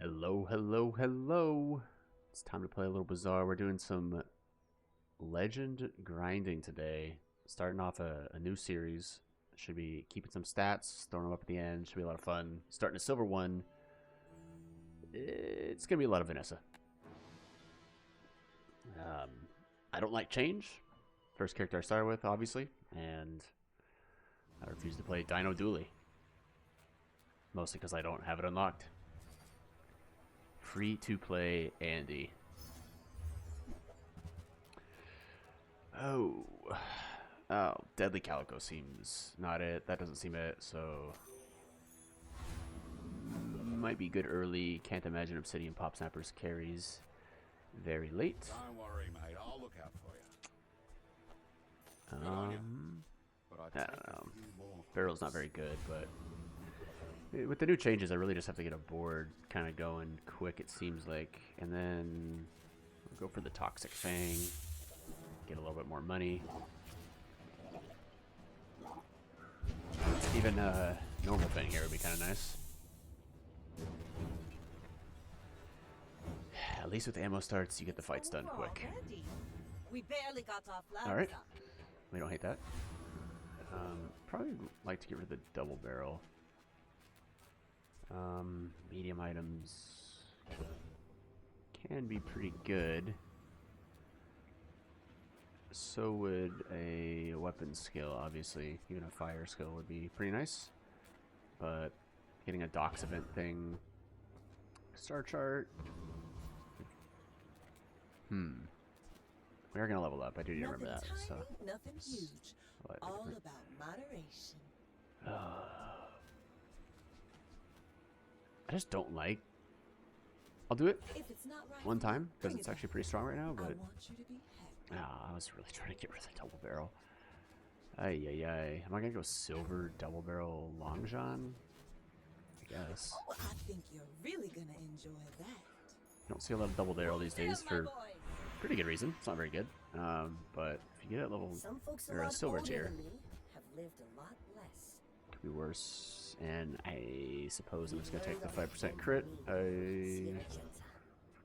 Hello, hello, hello. It's time to play a little Bazaar. We're doing some legend grinding today. Starting off a new series. Should be keeping some stats, throwing them up at the end. Should be a lot of fun. Starting a silver one. It's going to be a lot of Vanessa. I don't like change. First character I started with, obviously. And I refuse to play Dino Dooley. Mostly because I don't have it unlocked. Free to play Andy. Oh, Deadly Calico seems not it. That doesn't seem it. So might be good early. Can't imagine Obsidian Pop Snappers carries very late. Don't worry, mate. I'll look out for you. I don't know. Barrel's not very good, but with the new changes, I really just have to get a board kind of going quick, it seems like. And then we'll go for the Toxic Fang. Get a little bit more money. Even normal Fang here would be kind of nice. At least with ammo starts, you get the fights done quick. We barely got off last. All right. We don't hate that. Probably like to get rid of the double barrel. Medium items can be pretty good. So would a weapon skill, obviously. Even a fire skill would be pretty nice. But getting a docks event thing. Star chart. We are going to level up. I do need to remember that. Tiny, So. nothing huge. All about moderation. I just don't like. I'll do it If it's not right one for you, time because bring it's it actually back. pretty strong right now. I But want you to be happy. I was really trying to get rid of the double barrel. Ay, ay, ay. Am I gonna go silver double barrel long john? I guess. Oh, I think you're really gonna enjoy that. You don't see a lot of double barrel these days for pretty good reason. It's not very good. But if you get it level Some folks or a silver tier, than me have lived a lot less. could be worse. And I suppose I'm just gonna take the 5% crit. I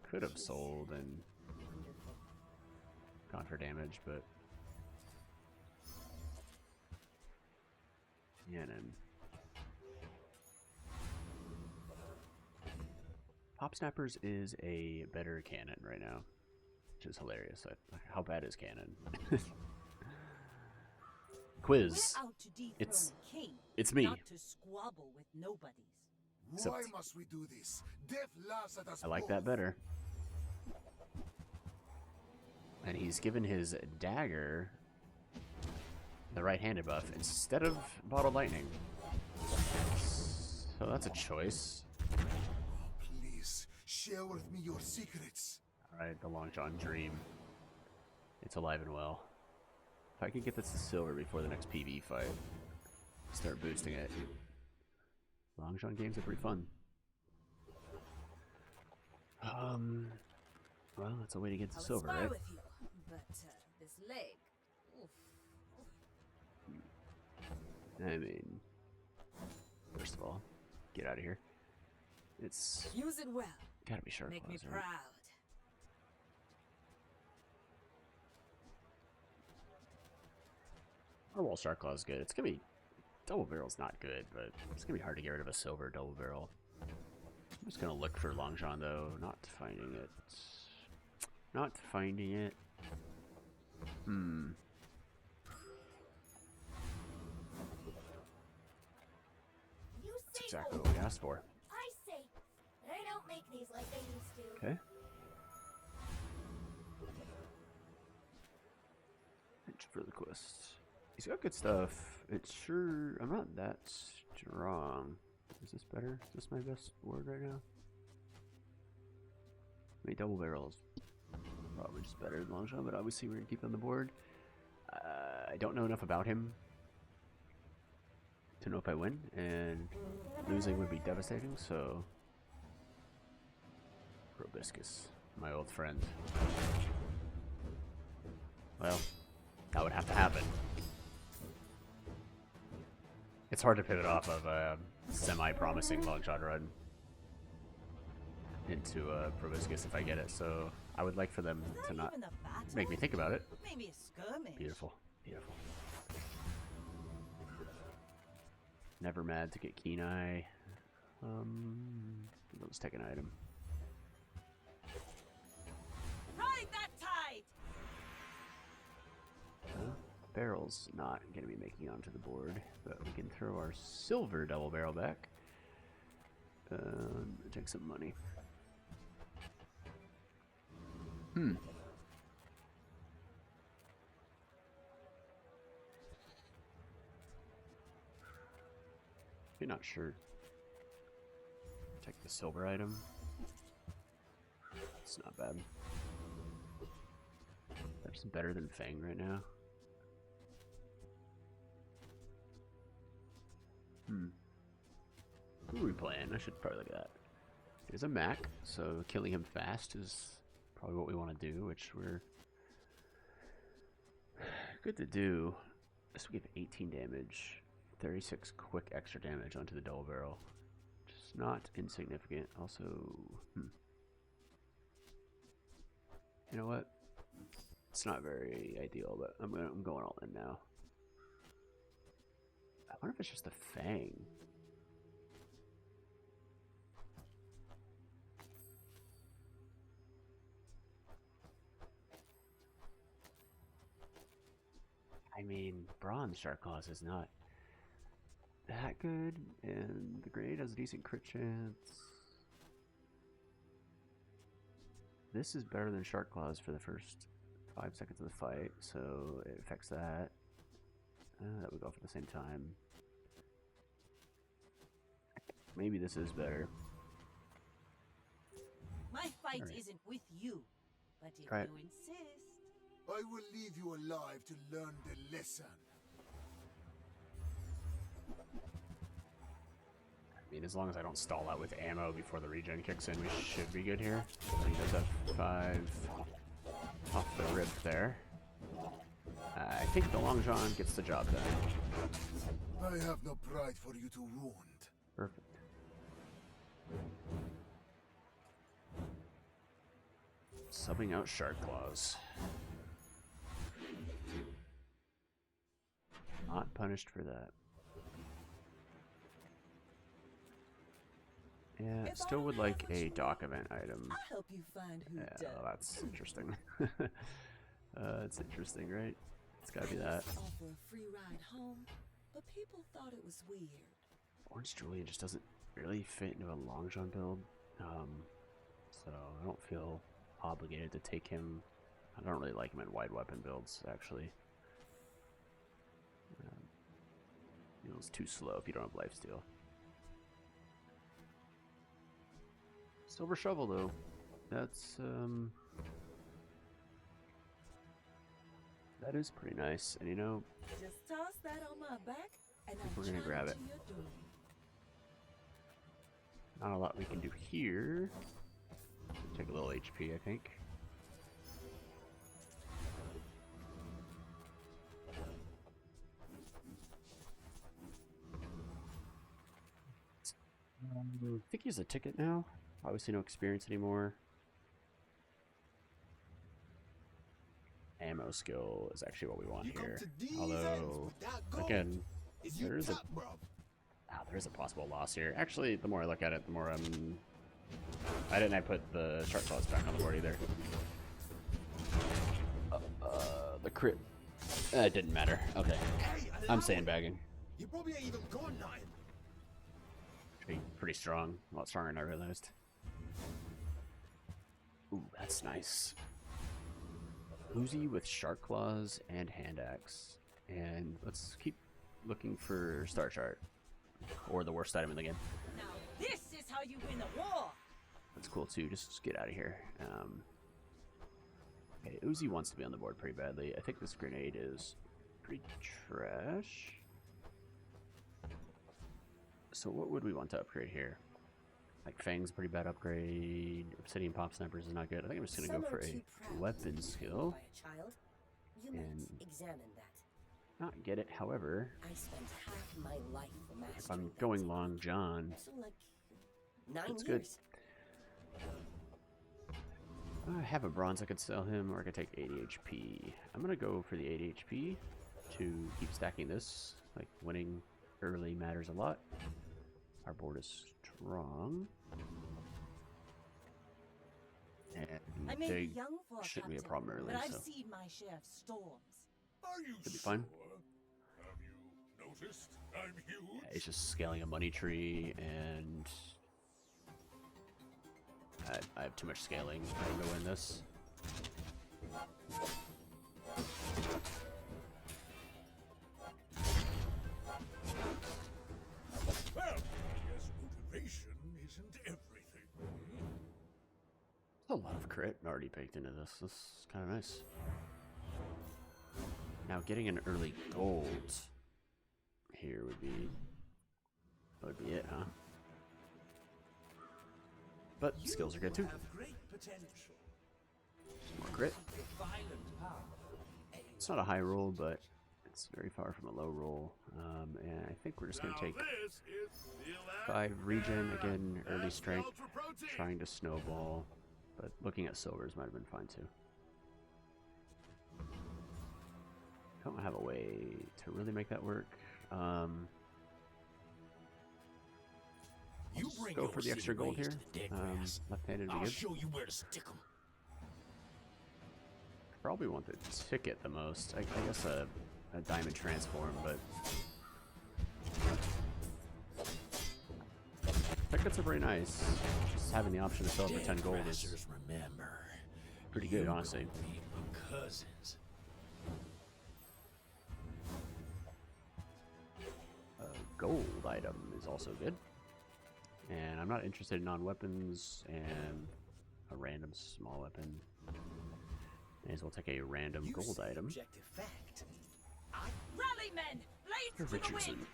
could have sold and gone for damage, but yeah, then Pop Snappers is a better cannon right now, which is hilarious. How bad is cannon? Quiz. It's me. Not to squabble with nobodies. Except Why must we do this? Death laughs at us. I like that better. And he's given his dagger the right-handed buff instead of bottle lightning. So that's a choice. Please share with me your secrets. Alright, the Long John Dream. It's alive and well. If I could get this to silver before the next PV fight, start boosting it. Long John games are pretty fun. Well, that's a way to get to silver, right? With you, but this leg. Oof. I mean, first of all, get out of here. It's Use it well. gotta be sharp Make me claws, right? proud. Our wall shark claw is good. It's gonna be double barrel's not good, but it's gonna be hard to get rid of a silver double barrel. I'm just gonna look for Long John though, not finding it. Not finding it. That's exactly what we asked for. I say, they don't make these like they used to. Okay. Thanks for the quest. He's got good stuff. It's sure I'm not that strong. Is this better? Is this my best word right now? I mean, double barrels probably just better than long shot, but obviously we're gonna keep it on the board. I don't know enough about him to know if I win, and losing would be devastating. So, Probiscus, my old friend. Well, that would have to happen. It's hard to pivot off of a semi-promising long shot run. into proboscis if I get it. So I would like for them Was to that not even a battle? make me think about it. Maybe a skirmish. Beautiful, beautiful. Never mad to get Keen Eye. Let's take an item. Ride that tide! Barrel's not going to be making onto the board, but we can throw our silver double barrel back. Take some money. You're not sure. Take the silver item. It's not bad. That's better than Fang right now. Who are we playing? I should probably look at that. There's a Mac, so killing him fast is probably what we want to do, which we're good to do. This will give 18 damage, 36 quick extra damage onto the double barrel. Just not insignificant. Also, you know what? It's not very ideal, but I'm going all in now. I wonder if it's just a Fang. I mean, Bronze Shark Claws is not that good, and the grenade has a decent crit chance. This is better than Shark Claws for the first 5 seconds of the fight, so it affects that. That would go off at the same time. Maybe this is better. My fight Alright. isn't with you, but if Right. you insist. I will leave you alive to learn the lesson. I mean, as long as I don't stall out with ammo before the regen kicks in, we should be good here. He does have 5 off the rip there. I think the Long John gets the job done. I have no pride for you to wound. Perfect. Subbing out Shark Claws. Not punished for that. Yeah, still would like a dock event item. I'll help you find who Yeah, does. that's interesting. It's interesting, right? It's gotta be that. Offer a free ride home, but people thought it was weird. Orange Julian just doesn't really fit into a Long John build. So I don't feel obligated to take him. I don't really like him in wide weapon builds, actually. You know, it's too slow if you don't have lifesteal. Silver Shovel, though. That's, that is pretty nice. And you know, Just toss that on my back, and we're I'll gonna chime grab to it. your door. not a lot we can do here. Take a little HP, I think. I think he's a ticket now. Obviously no experience anymore. Ammo skill is actually what we want here. Although, again, there is a possible loss here. Actually, the more I look at it, the more I'm... Why didn't I put the Shark Claws back on the board either? The crit. It didn't matter. Okay. I'm sandbagging. You probably ain't even gone now. Pretty strong. A lot stronger than I realized. Ooh, that's nice. Uzi with Shark Claws and Hand Axe. And let's keep looking for Star Chart. Or the worst item in the game. Now this is how you win a war. That's cool too. Just get out of here. Okay, Uzi wants to be on the board pretty badly. I think this grenade is pretty trash. So what would we want to upgrade here? Like Fang's a pretty bad upgrade. Obsidian Pop Snipers is not good. I think I'm just gonna go for a weapon skill. You And- might examine that. Not get it, however, I spent half my life mastering if I'm that. going Long John, So like 9 That's good. years. I have a bronze I could sell him, or I could take 80 HP. I'm gonna go for the 80 HP to keep stacking this. Like, winning early matters a lot. Our board is strong. And I may be big young for a shouldn't be a captain, problem early, but I've so seen my share of storms. Are you should be fine. sure? Have you noticed I'm huge? Yeah, it's just scaling a money tree, and I have too much scaling for him to win this. Well, I guess motivation isn't everything. A lot of crit already baked into this. This is kind of nice. Now getting an early gold here would be it, huh? But skills are good too. Have great potential. More crit. Violent power. It's not a high roll, but it's very far from a low roll. And I think we're just gonna take This is the 5 regen again, early That's strength, ultra protein. trying to snowball. But looking at silvers might have been fine too. Don't have a way to really make that work. You Just bring go your for the extra gold rays here. to the dead grass. Left-handed would be I'll good. show you where to stick 'em. Probably want the ticket the most. I guess a diamond transform, but tickets are very nice. Just having the option to sell for 10 gold is Grassers, remember, pretty good, you honestly. gonna be my cousins. A gold item is also good. And I'm not interested in non-weapons and a random small weapon. May as well take a random You gold say item. objective fact. Rally, men! Blades For to the Richardson. wind!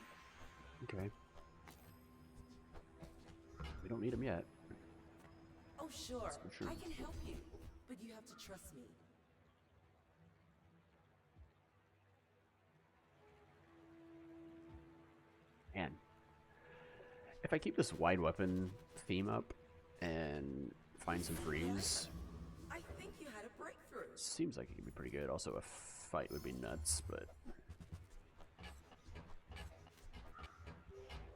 Okay. We don't need him yet. Oh, sure. for sure. I can help you, but you have to trust me. Man. If I keep this wide weapon theme up and find some freeze, I think you had a breakthrough. seems like it could be pretty good. Also, a fight would be nuts, but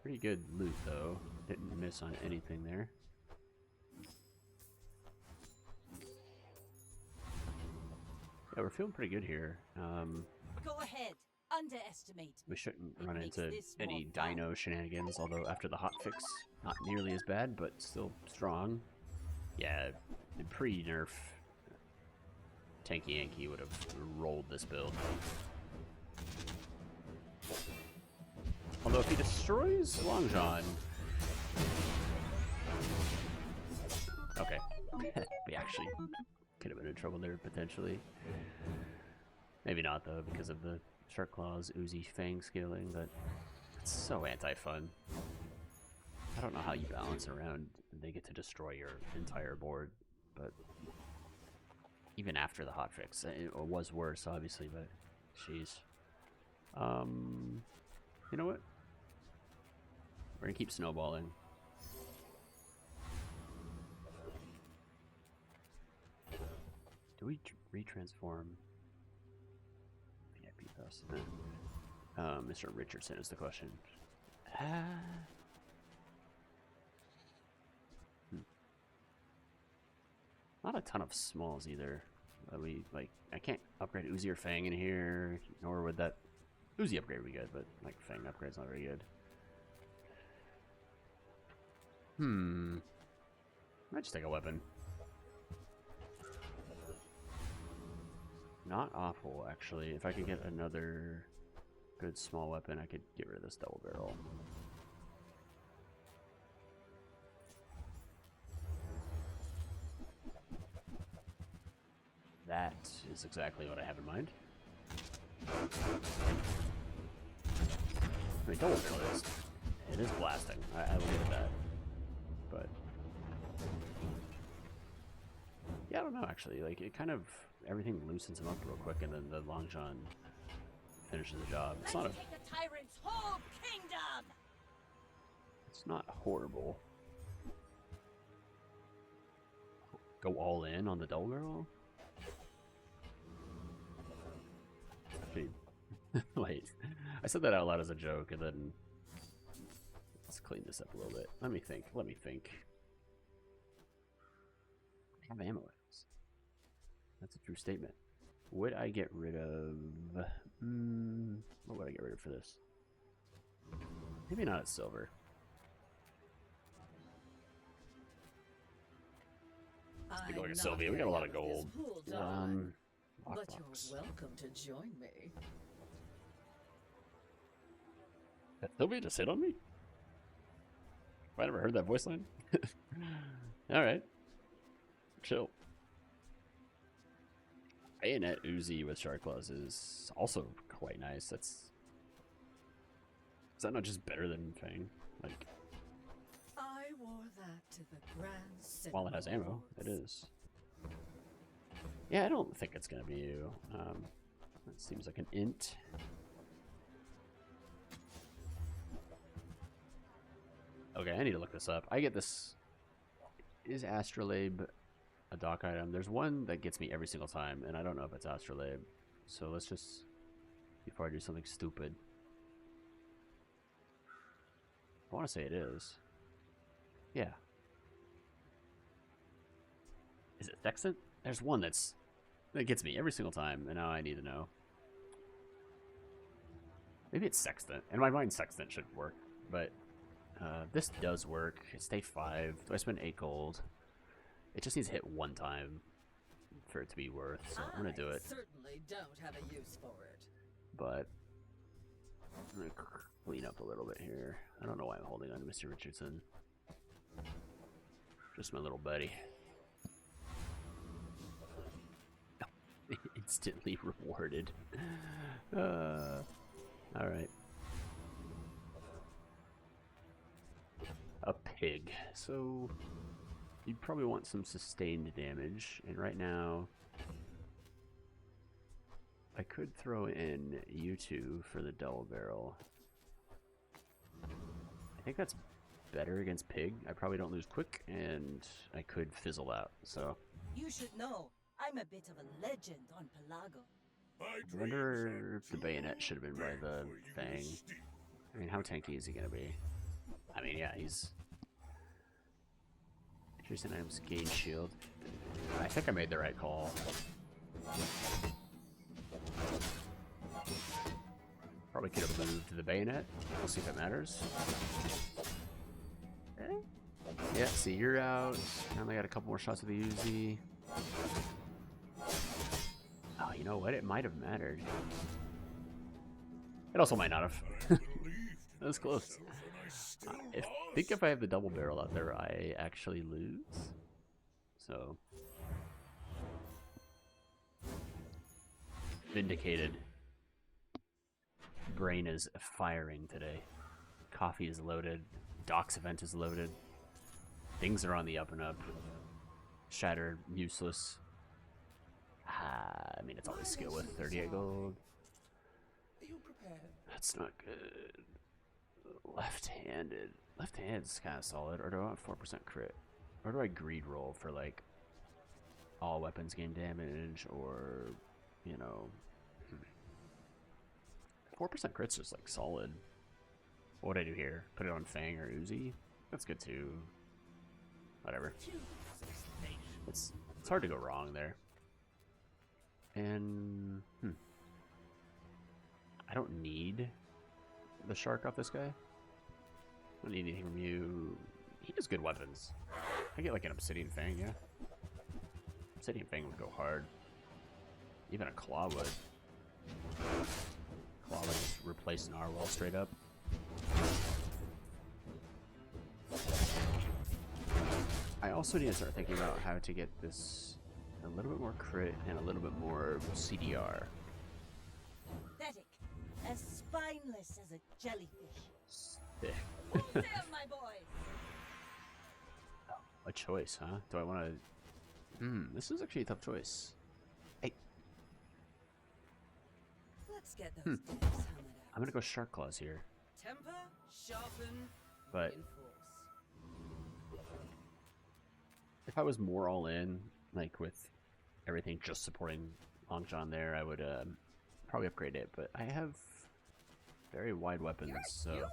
pretty good loot though. Didn't miss on anything there. Yeah, we're feeling pretty good here. Go ahead. Underestimate We shouldn't It run makes into this any more fun. dino shenanigans, although after the hotfix, not nearly as bad, but still strong. Yeah, the pre-nerf Tanky Yankee would have rolled this build. Although if he destroys Long John... Okay. We actually could have been in trouble there, potentially. Maybe not, though, because of the Shark Claws, Uzi Fang scaling, but it's so anti-fun. I don't know how you balance around and they get to destroy your entire board, but even after the hotfix, it was worse, obviously, but jeez. You know what? We're gonna keep snowballing. Do we retransform? VIP Plus. Mr. Richardson is the question. Not a ton of smalls either. I can't upgrade Uzi or Fang in here, nor would that Uzi upgrade be good, but like Fang upgrade's not very good. Might just take a weapon. Not awful, actually. If I could get another good small weapon, I could get rid of this double barrel. That is exactly what I have in mind. I mean, double barrel is... It is blasting. I will give it that. But... yeah, I don't know, actually. Like, it kind of... everything loosens him up real quick, and then the Long John finishes the job. It's not Let's take the tyrant's whole kingdom! It's not horrible. Go all in on the double barrel? Actually, wait. I said that out loud as a joke, and then let's clean this up a little bit. Let me think. Let me think. I have ammo. That's a true statement. Would I get rid of? What would I get rid of for this? Maybe not a silver. Let's take a look at Sylvia. We got a lot of gold. But Lockbox. you're welcome to join me. Did Sylvia just hit on me? Have I never heard that voice line? Alright. Chill. Bayonet Uzi with Shark Claws is also quite nice. Is that not just better than Fang? Like, I wore that to the Grand Cinema. while it has ammo, it is. Yeah, I don't think it's gonna be you. That seems like an int. Okay, I need to look this up. I get this. Is Astrolabe a dock item? There's one that gets me every single time, and I don't know if it's Astrolabe. So let's just, before I do something stupid. I want to say it is. Yeah. Is it Sextant? There's one that gets me every single time, and now I need to know. Maybe it's Sextant. In my mind, Sextant should work, but this does work. It's day 5. Do I spend 8 gold? It just needs to hit one time for it to be worth, so I'm gonna do it. Certainly don't have a use for it. But I'm gonna clean up a little bit here. I don't know why I'm holding on to Mr. Richardson. Just my little buddy. Instantly rewarded. Alright. A pig. So you'd probably want some sustained damage, and right now I could throw in you two for the double barrel. I think that's better against pig. I probably don't lose quick, and I could fizzle out. So You should know, I'm a bit of a legend on Pelago. I wonder if the bayonet should have been by the Fang. I mean, how tanky is he gonna be? I mean, yeah, he's. Increasing items gain shield. I think I made the right call. Probably could have moved to the bayonet. We'll see if it matters. Okay. Yeah, see, you're out. I only got a couple more shots of the Uzi. Oh, you know what? It might have mattered. It also might not have. That was close. I think if I have the double barrel out there, I actually lose. So. Vindicated. Brain is firing today. Coffee is loaded. Doc's event is loaded. Things are on the up and up. Shattered, useless. I mean, it's always skill with 38 gold. Are you prepared? That's not good. Left-handed. Left-handed's kind of solid. Or do I want 4% crit? Or do I greed roll for, like, all weapons gain damage? Or, you know... 4% crit's just, like, solid. What would I do here? Put it on Fang or Uzi? That's good, too. Whatever. It's hard to go wrong there. And... I don't need the shark off this guy. I don't need anything from you. He has good weapons. I get like an Obsidian Fang, yeah. Obsidian Fang would go hard. Even a Claw would. Claw would just replace Narwhal straight up. I also need to start thinking about how to get this a little bit more crit and a little bit more CDR. Pathetic. As spineless as a jellyfish. Sick. Damn, my boy! A choice, huh? Do I want to... this is actually a tough choice. Hey. Let's get those dips hammered out. I'm going to go Shark Claws here. Temper, sharpen, But reinforce. I If I was more all in, like with everything just supporting Long John there, I would probably upgrade it. But I have very wide weapons, You're so huge.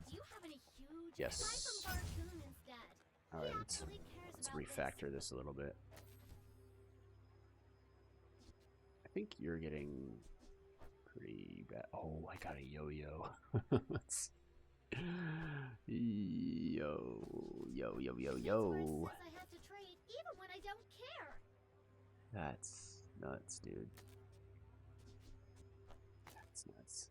Do you have any huge? yes. Try some Barcoon instead. All right, He let's actually cares about refactor this a little bit. I think you're getting pretty bad. Oh, I got a yo-yo. Yo. Says I have to trade even when I don't care. That's nuts, dude. That's nuts.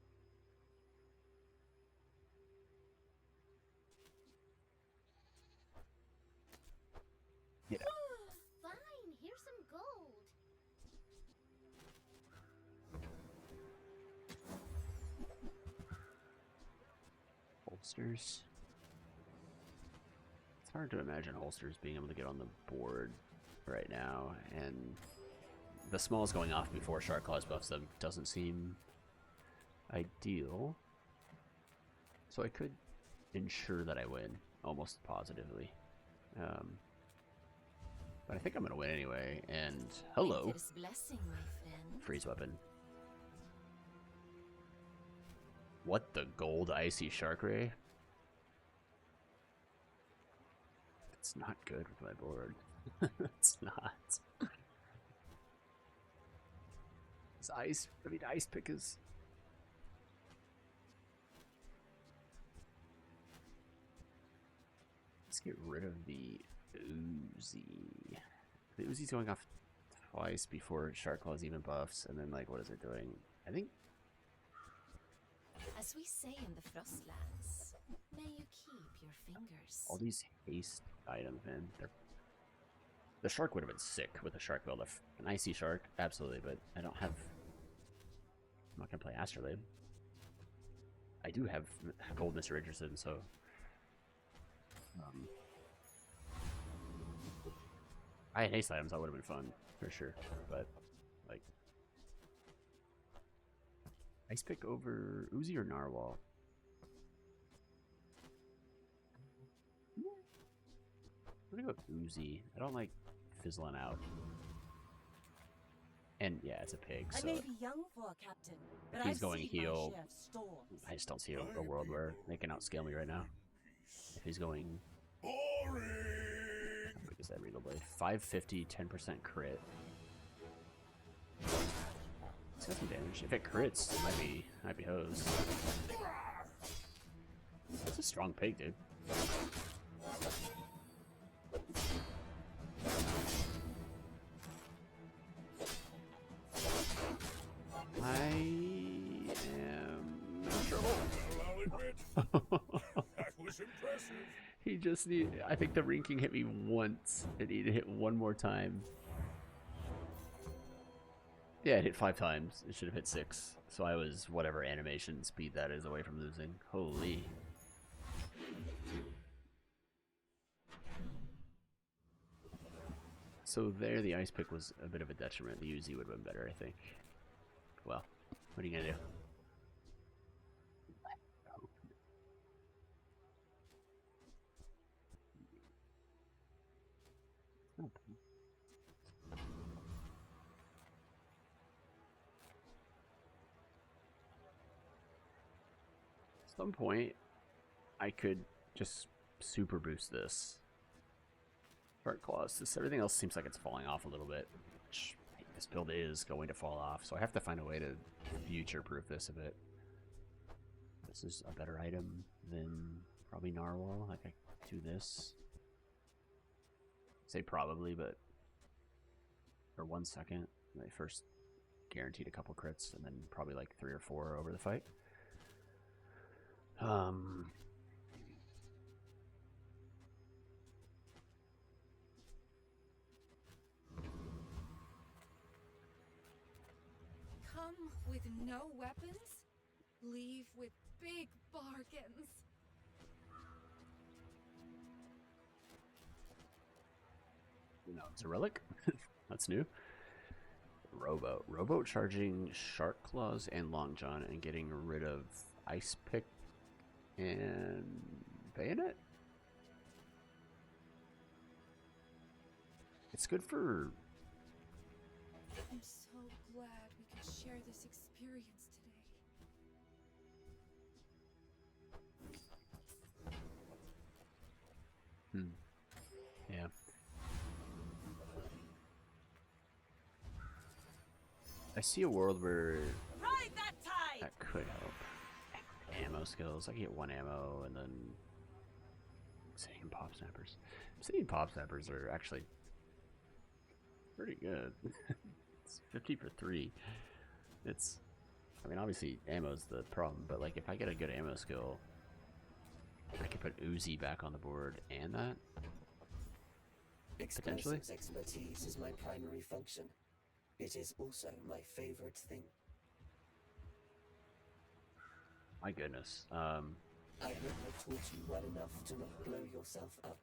Get out. Fine, here's some gold. Holsters. It's hard to imagine holsters being able to get on the board right now, and the smalls going off before Shark Claws buffs them doesn't seem ideal. So I could ensure that I win, almost positively. But I think I'm going to win anyway, and hello, Winter's blessing, my friend. freeze weapon. What the gold icy shark ray? It's not good with my board. It's not. This ice pick is. Let's get rid of the Uzi. The Uzi's going off twice before Shark Claws even buffs, and then like what is it doing? I think. As we say in the Frostlands, may you keep your fingers. All these haste items, man. The shark would have been sick with a shark build. An icy shark, absolutely, but I don't have. I'm not gonna play Astrolabe. I do have gold Mr. Richardson, so. I had haste items, that would have been fun for sure, but like. Ice pick over Uzi or Narwhal? I'm gonna go with Uzi. I don't like fizzling out. And yeah, it's a pig, I so may be young for a captain, but he's I've going seen my heal. share of storms. I just don't see a world where they can outscale me right now. If he's going... Boring. How big is that Regal Blade? 550, 10% crit. It's got some damage. If it crits, it might be hosed. That's a strong pig, dude. I am in trouble. I'll admit, that was impressive. He just need. I think the rinking hit me once. It needed to hit one more time. Yeah, it hit 5 times. It should have hit 6. So I was whatever animation speed that is away from losing. Holy. So there, the ice pick was a bit of a detriment. The Uzi would have been better, I think. Well, what are you gonna do? At some point, I could just super boost this. Shark Claws. Everything else seems like it's falling off a little bit. Which, this build is going to fall off, so I have to find a way to future-proof this a bit. This is a better item than probably Narwhal. Like, I do this. Say probably, but for 1 second, they first guaranteed a couple crits, and then probably like 3 or 4 over the fight. Come with no weapons, leave with big bargains. No, it's a relic. That's new. Rowboat. Rowboat charging Shark Claws and Long John and getting rid of Ice Pick and Bayonet? It's good for... I'm so glad we could share this experience today. Yeah. I see a world where Ride that tide! that could help. Ammo skills. I can get 1 ammo and then Obsidian pop snappers. Obsidian pop snappers are actually pretty good. It's 50 for 3. It's, I mean, obviously ammo's the problem, but like if I get a good ammo skill, I could put Uzi back on the board and that. Potentially. Explosives expertise is my primary function. It is also my favorite thing. My goodness. I hope I taught you well enough to not blow yourself up.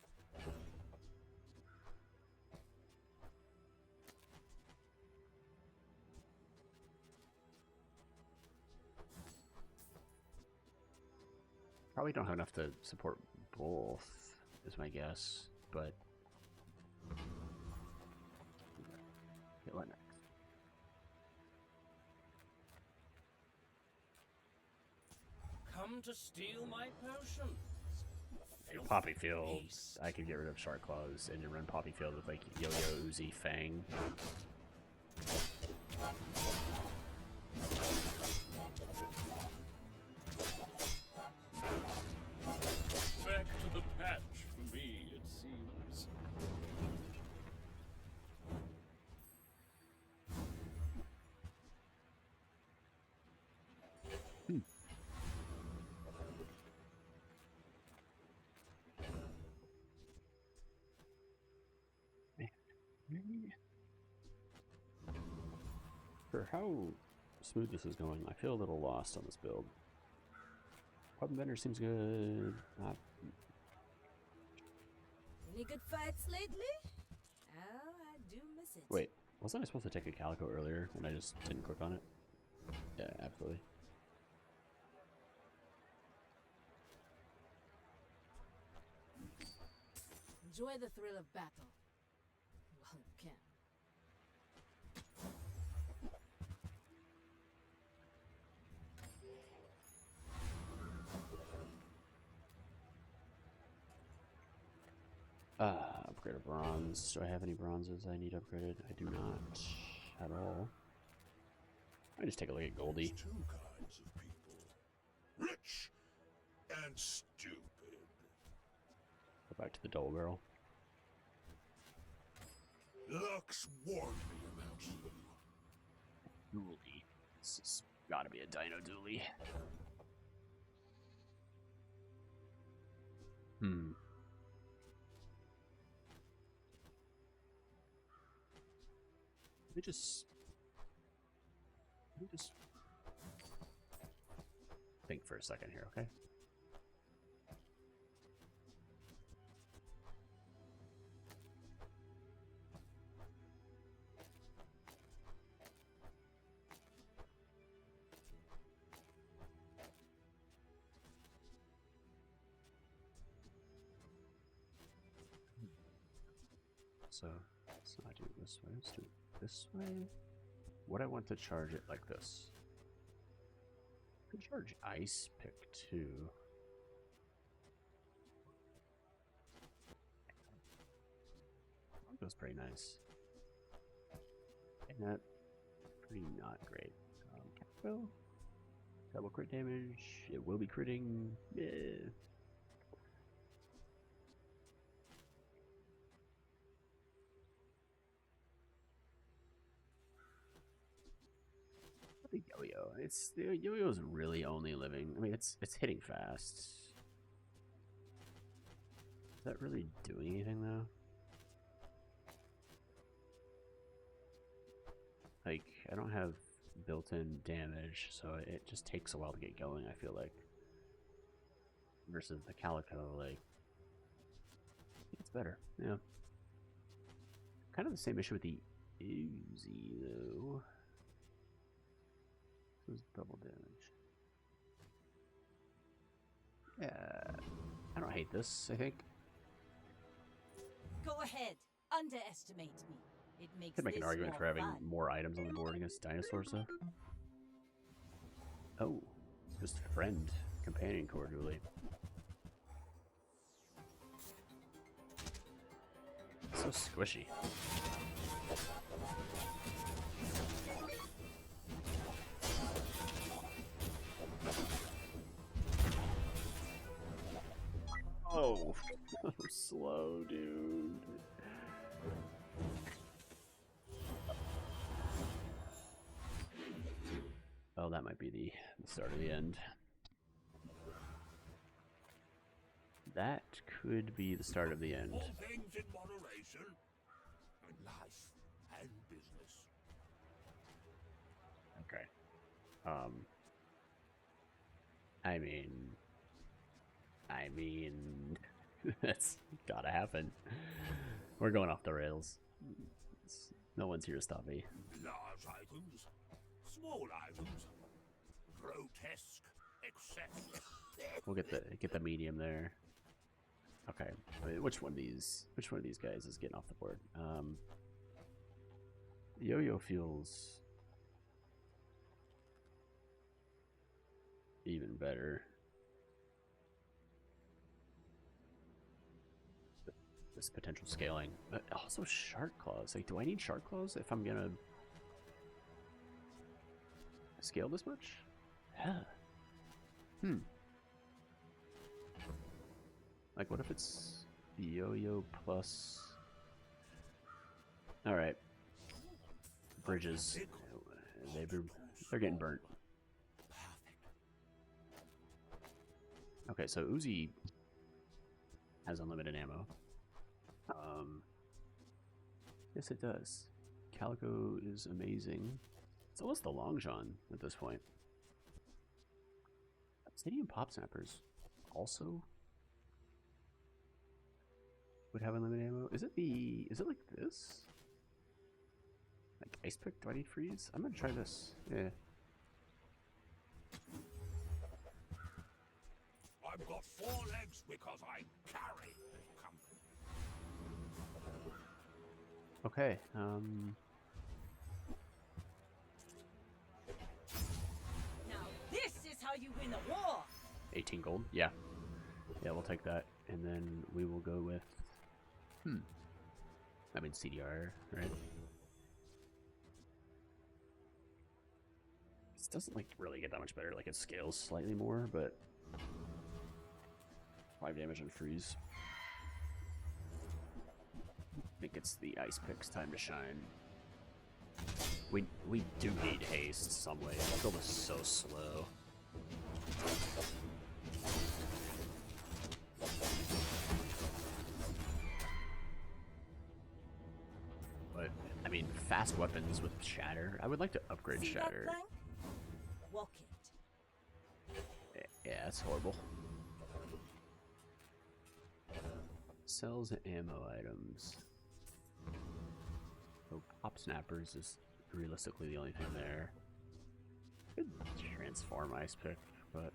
Probably don't have enough to support both, is my guess, but... Okay, what next? Come to steal my potion. Poppy Field. I could get rid of Shark Claws and run Poppy Field with like Yo-Yo, Uzi, Fang. Back to the patch for me, it seems. For how smooth this is going, I feel a little lost on this build. Weapon Bender seems good. Any good fights lately? Oh, I do miss it. Wait, wasn't I supposed to take a Calico earlier and I just didn't click on it? Yeah, absolutely. Enjoy the thrill of battle. While you can. Upgrade a bronze. Do I have any bronzes I need upgraded? I do not at all. I just take a look at Goldie. There's 2 kinds of people. Rich and stupid. Go back to the double barrel. Lux warned me about you. Dually. This has gotta be a Dino Dually. Let me just think for a second here, okay? So let's not do it this way. Let's do it this way. Would I want to charge it like this? I could charge Ice Pick too. That was pretty nice. And that pretty not great. Capital. Double crit damage. It will be critting. Yeah. The yo-yo. It's the yo-yo is really only living. I mean, it's hitting fast. Is that really doing anything though? Like, I don't have built-in damage, so it just takes a while to get going. I feel like versus the Calico, like it's better. Yeah. Kind of the same issue with the Uzi though. Was double damage. Yeah, I don't hate this. I think Go ahead. underestimate me. It makes Could make an this argument more for having fun. more items on the board against dinosaurs, though. Oh, just friend, companion cordially. So squishy. Oh, so slow, dude. Oh, that might be the start of the end. That could be the start of the end. All things in moderation. In life and business. Okay. I mean, that's gotta happen. We're going off the rails. No one's here to stop me. Large items, small items, grotesque excess. We'll get the medium there. Okay. Which one of these guys is getting off the board? Yo-yo feels even better. This potential scaling. But also shark claws. Like, do I need shark claws if I'm gonna scale this much? Yeah. Like, what if it's yo-yo plus... Alright. Bridges. They're getting burnt. Okay, so Uzi has unlimited ammo. Yes, it does. Calico is amazing. It's almost the Long John at this point. Stadium Pop Snappers also would have unlimited ammo. Is it like this? Like Ice Pick? Do I need freeze? I'm gonna try this. Yeah. I've got 4 legs because I carry this company. Okay. Now this is how you win a war. 18 gold. Yeah. Yeah, we'll take that, and then we will go with. I mean CDR, right? This doesn't like really get that much better. Like it scales slightly more, but 5 damage and freeze. I think it's the Ice Pick's time to shine. We do need haste some way. The build is so slow. But I mean, fast weapons with Shatter. I would like to upgrade See that Shatter. plank? Walk it. Yeah, that's horrible. Sells ammo items. So Pop Snappers is realistically the only thing there. Could transform Ice Pick, but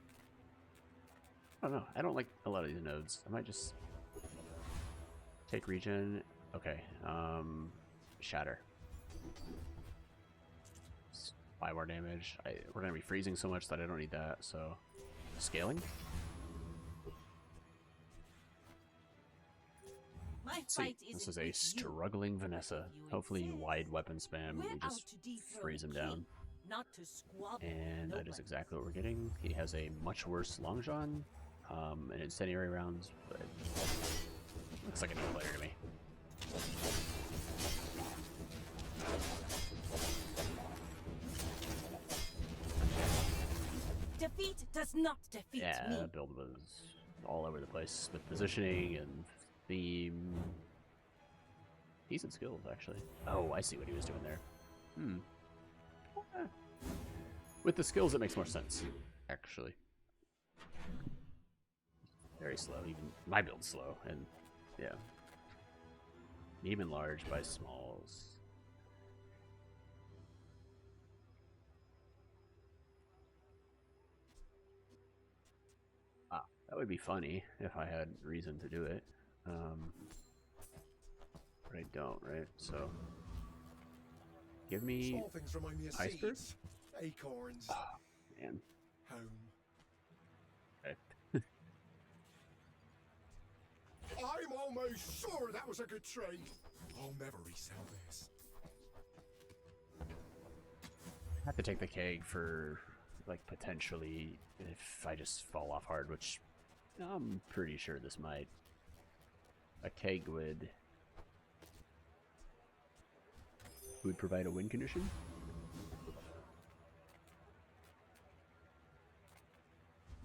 I don't know. I don't like a lot of these nodes. I might just take regen. Okay, Shatter. 5 more damage. We're gonna be freezing so much that I don't need that. So scaling. My Let's see. fight This isn't is a with you, struggling Vanessa. you Hopefully insist. wide weapon spam. We're We out just to dethrone freeze him a down. king, not to squabble. And that is Nobody. exactly what we're getting. He has a much worse Long John and incendiary rounds, but looks like a new player to me. Defeat does not defeat Yeah, me. that build was all over the place with positioning and theme. Decent skills, actually. Oh, I see what he was doing there. Eh. With the skills, it makes more sense, actually. Very slow. Even my build's slow, and yeah. Even large by smalls. That would be funny if I had reason to do it. But I I don't, right? So give me Small things remind me of iceberg. seeds, acorns, Man, home. okay. I'm almost sure that was a good trade. I'll never resell this. I have to take the keg for like potentially if I just fall off hard, which I'm pretty sure this might. A keg would provide a win condition.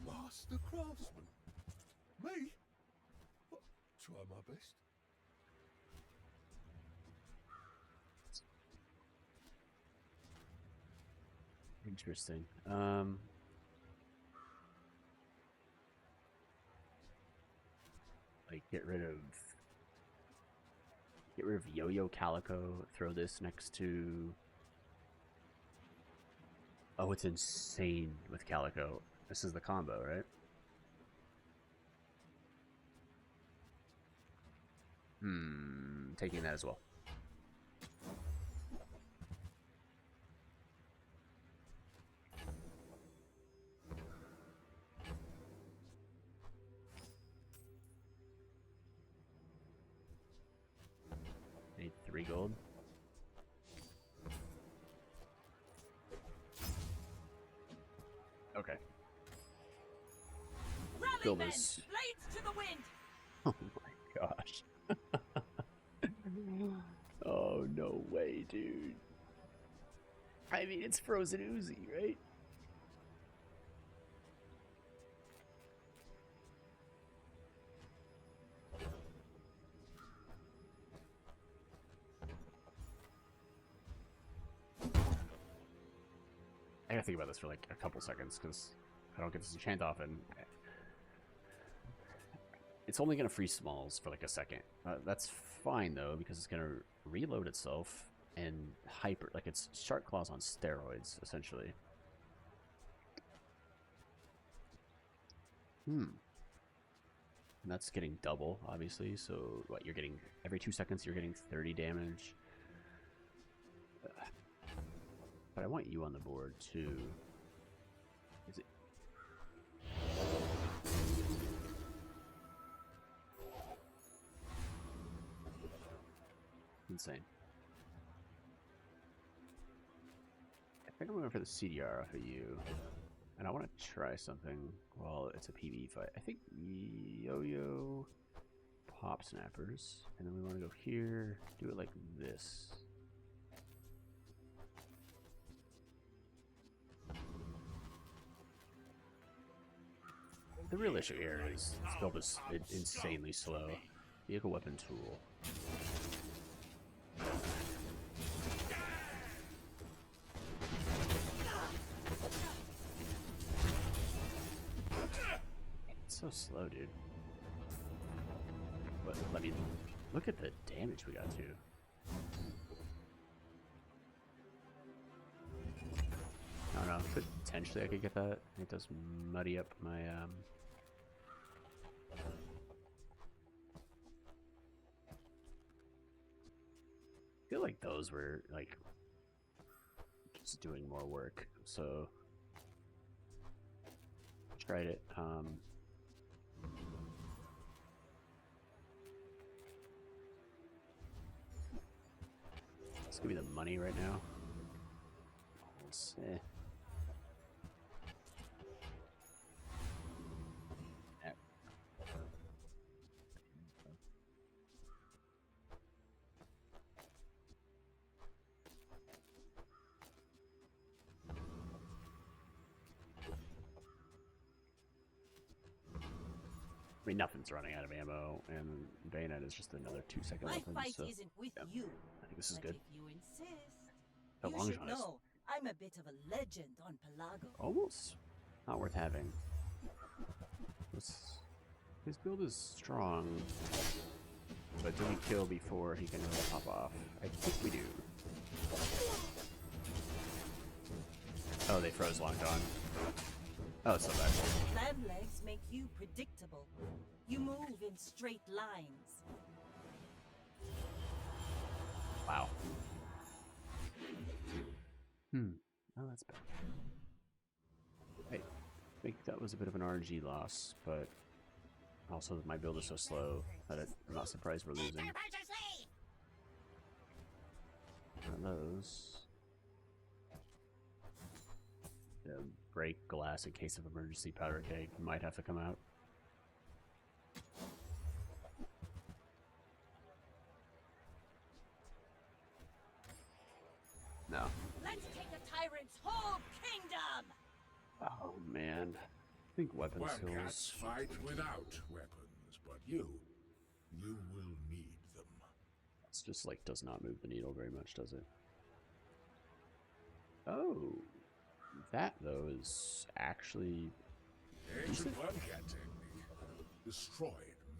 Master craftsman. Me? Well, try my best. Interesting. Like get rid of Yo-Yo Calico. Throw this next to. Oh, it's insane with Calico. This is the combo, right? Taking that as well. Need 3 gold. Okay. Rally men, this. blades to the wind. Oh my gosh. Oh, no way, dude. I mean, it's Frozen Uzi, right? I gotta think about this for like a couple seconds because I don't get this enchant often. It's only gonna freeze smalls for like a second. That's fine though because it's gonna reload itself and hyper, like it's Shark Claws on steroids essentially. And that's getting double, obviously. So what you're getting every 2 seconds, you're getting 30 damage. But I want you on the board too. Is it? Insane. I think I'm going for the CDR off of you. And I want to try something. Well, it's a PvE fight. I think Yo-Yo Pop Snappers. And then we want to go here. Do it like this. The real issue here is this build is insanely slow. Vehicle weapon tool. It's so slow, dude. But let me look at the damage we got to. I don't know. Potentially I could get that. It does muddy up my I feel like those were like just doing more work, so tried it. Let's give me the money right now. Let's see. I mean, nothing's running out of ammo, and Bayonet is just another 2-second My weapon. fight So isn't with yeah, you. I think this is But good. if you insist, The you long should shot is know I'm a bit of a legend on Pelago. almost not worth having. His build is strong, but do we kill before he can really pop off? I think we do. Oh, they froze locked on. Oh, it's so bad. Clam legs make you predictable. You move in straight lines. Oh, that's bad. I think that was a bit of an RNG loss, but also my build is so slow that I'm not surprised we're losing. One of those. Break glass in case of emergency. Powder keg might have to come out. No. Let's take the tyrant's whole kingdom! Oh man. I think weapon Wildcats skills. fight without weapons, but you will need them. It's just like does not move the needle very much, does it? Oh. That though is actually Ancient wildcat technique destroyed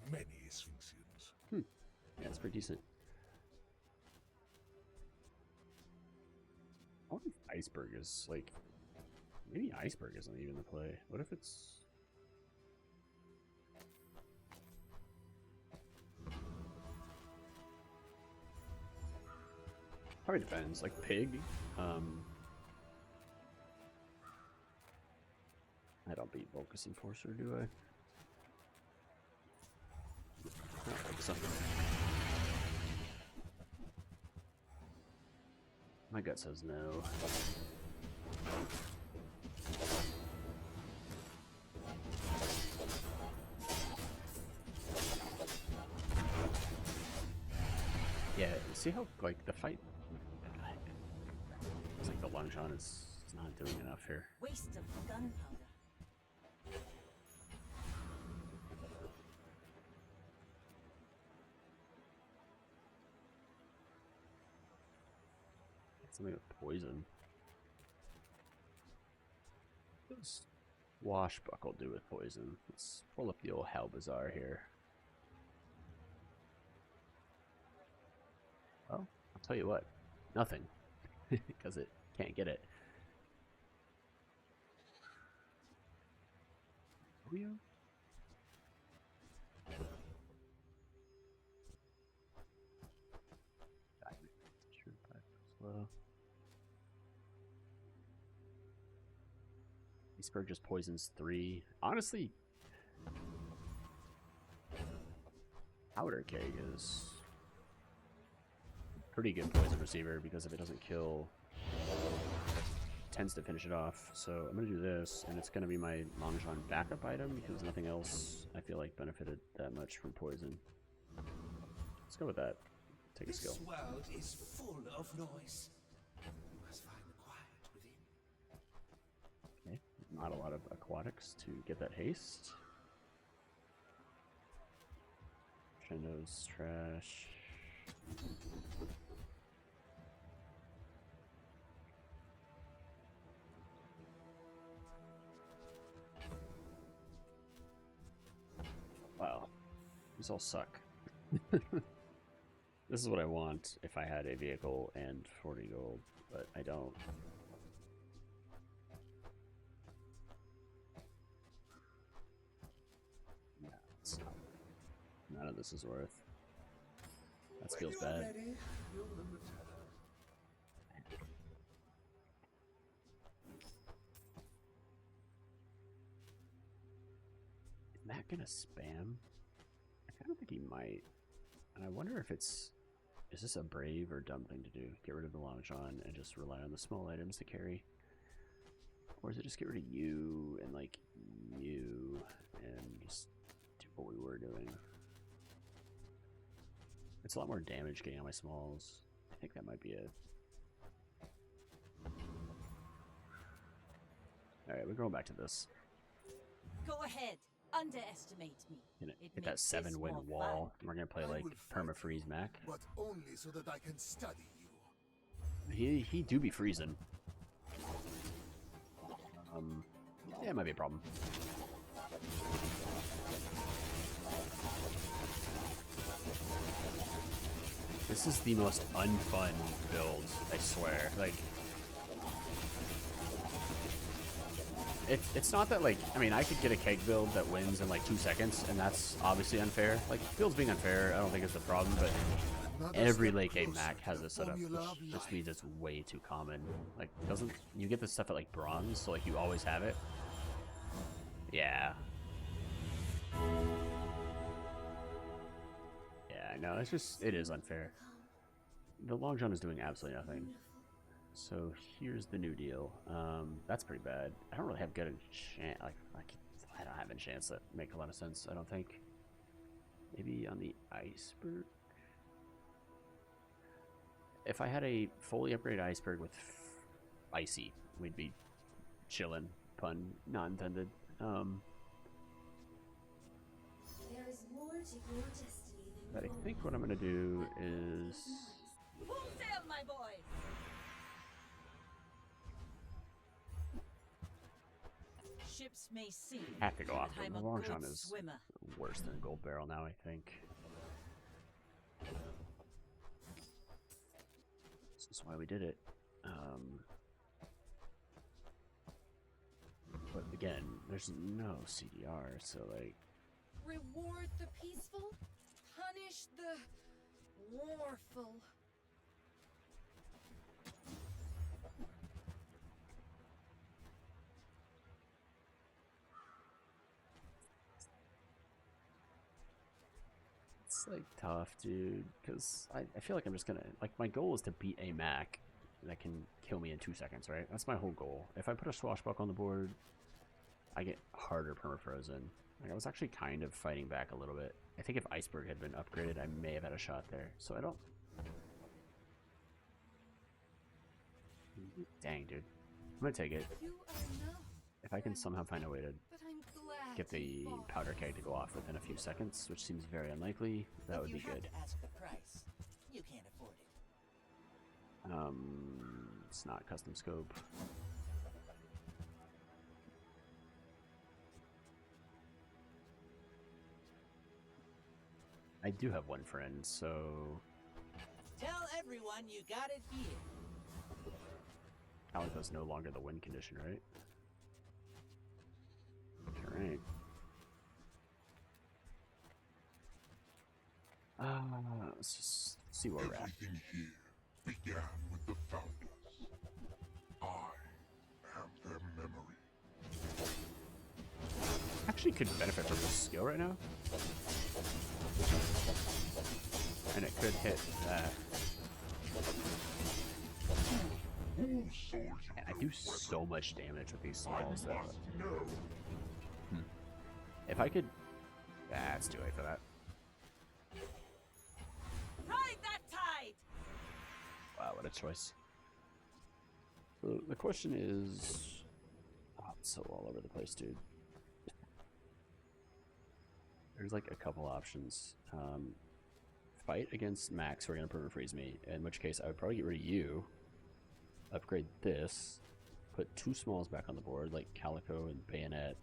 many Sphinxians. yeah, it's pretty decent. I wonder if iceberg is like maybe iceberg isn't even the play. What if it's probably depends. Like pig. I don't beat Volcus Enforcer, do I? I don't think so. My gut says no. Yeah, see how like the fight it's like the long shot is not doing enough here. Waste of gunpowder. Something with poison. What does Washbuckle do with poison? Let's pull up the old Bazaar here. Well, I'll tell you what, nothing, because it can't get it. Oreo? Slow. Iceberg just poisons 3. Honestly, Powder Keg is a pretty good poison receiver because if it doesn't kill, it tends to finish it off. So I'm going to do this, and it's going to be my Long John backup item because nothing else I feel like benefited that much from poison. Let's go with that. Take a skill. This world is full of noise. You must find the quiet within. Okay, not a lot of aquatics to get that haste. Shendo's trash. Wow, these all suck. This is what I want if I had a vehicle and 40 gold, but I don't. Yeah, it's not. None of this is worth. That feels bad. Is Matt gonna spam? I kind of think he might. And I wonder if it's... Is this a brave or dumb thing to do? Get rid of the Long John and just rely on the small items to carry? Or is it just get rid of you and like you and just do what we were doing? It's a lot more damage getting on my smalls. I think that might be it. Alright, we're going back to this. Go ahead. Underestimate me. Gonna It hit that makes 7-win this more wall. fun. We're gonna play I like will fight perma-freeze you, Mac. but only so that I can study you. He do be freezing. Yeah, it might be a problem. This is the most unfun build, I swear. Like, it's not that, like, I mean, I could get a keg build that wins in like 2 seconds, and that's obviously unfair. Like, builds being unfair, I don't think is the problem, but every late game Mac has this setup, which just means it's way too common. Like, doesn't you get this stuff at like bronze, so like you always have it? Yeah. Yeah, I know. It's just, it is unfair. The long jump is doing absolutely nothing. So here's the new deal. That's pretty bad. I don't really have good chance. Like, I don't have a chance that make a lot of sense. I don't think. Maybe on the iceberg. If I had a fully upgraded iceberg with icy, we'd be chillin'. Pun not intended. There is more to your destiny than But I think what I'm gonna do is Full sail, my boys! Ships may sink. have to go off. but I'm The a long good shot is swimmer. worse than a gold barrel now, I think. This is why we did it. But again, there's no CDR, so like, Reward the peaceful, punish the warful. it's like tough, dude. Because I feel like I'm just gonna, like, my goal is to beat a Mac that can kill me in 2 seconds, right? That's my whole goal. If I put a swashbuck on the board, I get harder permafrozen. Like, I was actually kind of fighting back a little bit. I think if Iceberg had been upgraded, I may have had a shot there. So I don't. Dang, dude. I'm gonna take it. You are enough, If I can somehow find a way to but I'm glad get the you fought. powder keg to go off within a few seconds, which seems very unlikely, that would be You have good. to ask the price. You can't afford it. It's not custom scope. I do have one friend, so Tell everyone you got it here. Calico's no longer the win condition, right? Alright. Let's just see where we're at. Everything here began with the founders. I am their memory. Actually could benefit from this skill right now. And it could hit that. Who sold you And I do so much damage with these smalls though. no. If I could... it's too late for that. Ride that tide! Wow, what a choice. So the question is... Oh, it's so all over the place, dude. There's like a couple options. Fight against Max, who are going to perma-freeze me, in which case I would probably get rid of you, upgrade this, put 2 smalls back on the board, like Calico and Bayonet,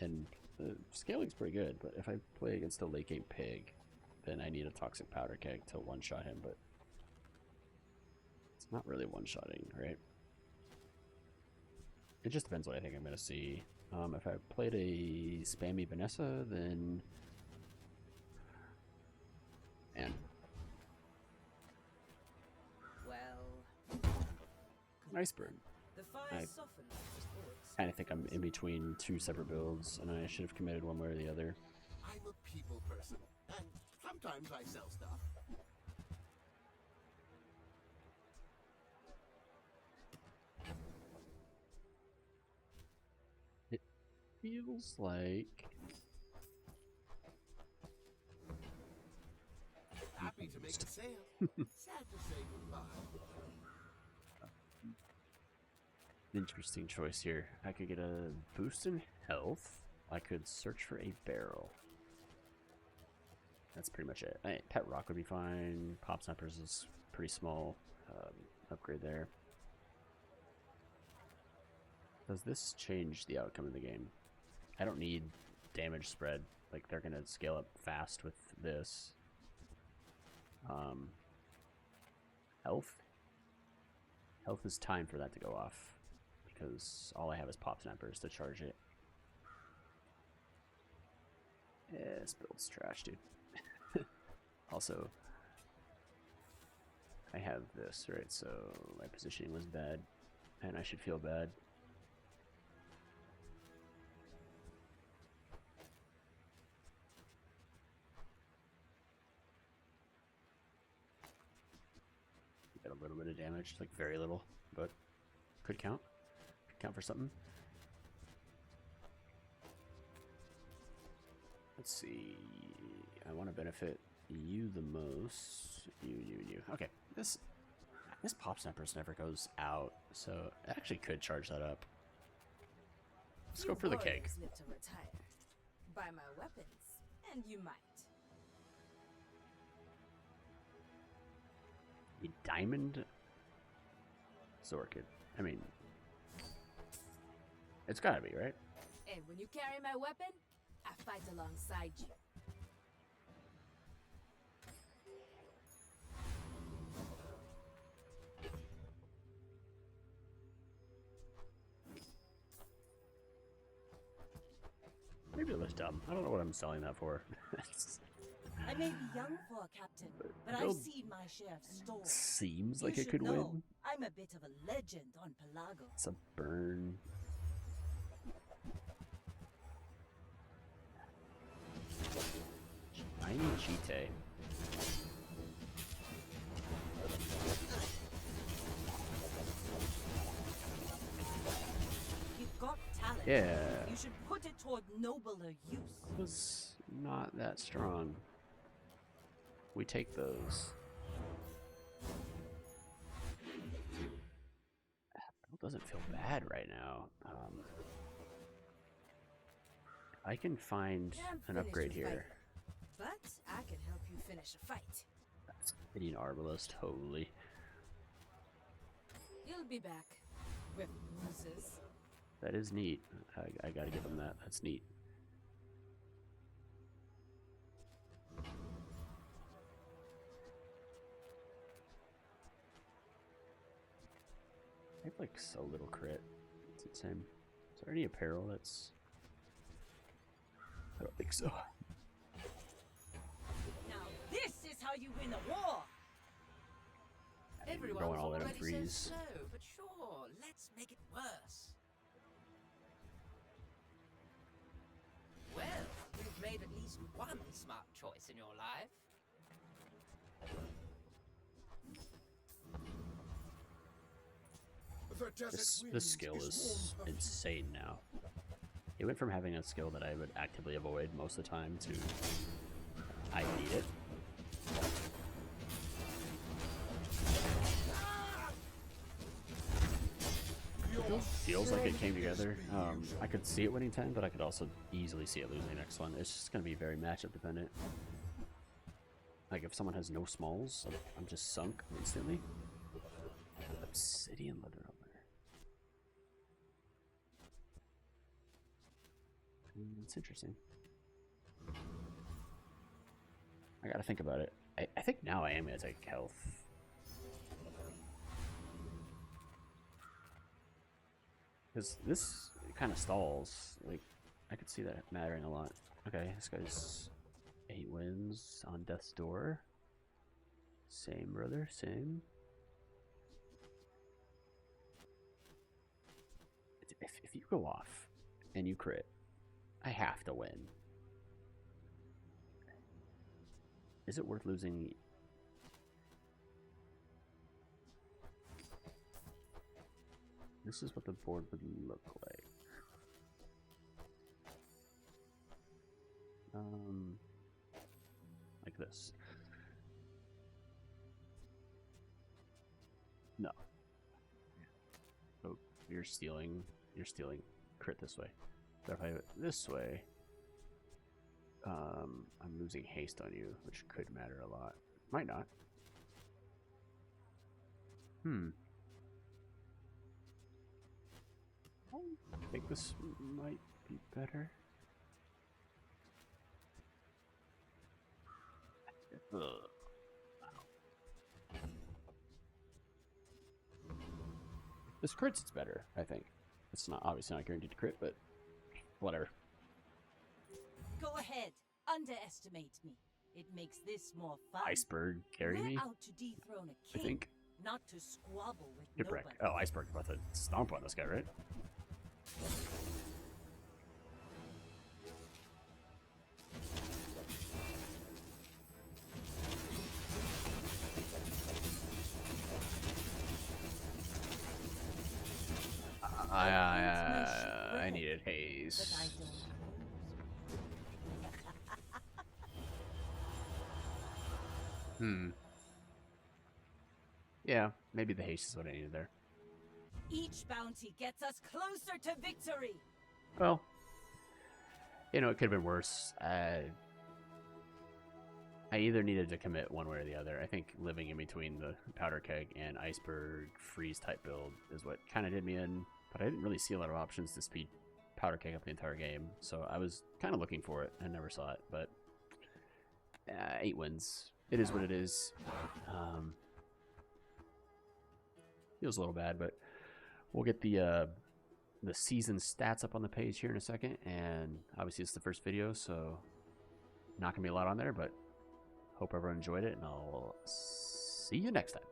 and the scaling's pretty good, but if I play against a late game pig, then I need a toxic powder keg to one-shot him, but it's not really one-shotting, right? It just depends what I think I'm going to see. If I played a spammy Vanessa, then... Man. Well, Iceberg. the fire I softened his voice. kind of think I'm in between 2 separate builds, and I should have committed one way or the other. I'm a people person, and sometimes I sell stuff. It feels like... Happy to make a sale. Sad to say goodbye. Interesting choice here. I could get a boost in health. I could search for a barrel. That's pretty much it. Pet Rock would be fine. Pop Snipers is pretty small. Upgrade there. Does this change the outcome of the game? I don't need damage spread. Like, they're going to scale up fast with this. Health? Health is time for that to go off, because all I have is Pop Snipers to charge it. Yeah, this build's trash, dude. Also, I have this, right? So my positioning was bad, and I should feel bad. Got a little bit of damage, like very little, but could count. Could count for something. Let's see. I want to benefit you the most. You. Okay, this pop snippers never goes out, so I actually could charge that up. Let's go for the cake. Warriors live to retire. Buy my weapons, and you might. A diamond Zorkid. I mean, it's gotta be, right? And when you carry my weapon, I fight alongside you. Maybe it was dumb. I don't know what I'm selling that for. I may be young for a captain, but I've seen my share of storms. Seems like You it could should know, win. I'm a bit of a legend on Pelago. It's a burn. I need Cheetah. You've got talent. Yeah. You should put it toward nobler use. Was not that strong. We take those. It doesn't feel bad right now. I can find an upgrade here. But I can help you finish a fight. That's hitting Arbalest, totally. You'll be back with bruises. That is neat. I gotta give him that. That's neat. I have like so little crit. It's insane. Is there any apparel that's... I don't think so. Now this is how you win a war. Everyone's Going all out on already so freeze. slow, but sure, let's make it worse. Well, you've made at least one smart choice in your life. This skill is insane now. It went from having a skill that I would actively avoid most of the time to I need it. Feels like it came together. I could see it winning 10, but I could also easily see it losing the next one. It's just going to be very matchup dependent. Like if someone has no smalls, I'm just sunk instantly. Obsidian leather armor. It's interesting. I gotta think about it. I think now I am gonna take health. Because this kind of stalls. Like, I could see that mattering a lot. Okay, this guy's 8 wins on Death's Door. Same, brother, same. If you go off and you crit, I have to win. Is it worth losing? This is what the board would look like. Like this. No. Oh, you're stealing crit this way. So if I have it this way, I'm losing haste on you, which could matter a lot. Might not. I think this might be better. Ugh. This crits, it's better, I think. It's not obviously not guaranteed to crit, but whatever. Go ahead, underestimate me. It makes this more fun. Iceberg carry We're me, out to dethrone a I king, think. not to squabble with Shipwreck. nobody. Oh, Iceberg's about to stomp on this guy, right? I needed But I haze. don't. Yeah, maybe the haste is what I needed there. Each bounty gets us closer to victory. Well, you know, it could have been worse. I either needed to commit one way or the other. I think living in between the powder keg and iceberg freeze type build is what kind of did me in. But I didn't really see a lot of options to speed powder keg up the entire game, so I was kind of looking for it. I never saw it, but 8 wins. It is what it is. Feels a little bad, but we'll get the season stats up on the page here in a second, and obviously it's the first video, so not gonna be a lot on there, but hope everyone enjoyed it, and I'll see you next time.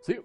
See you.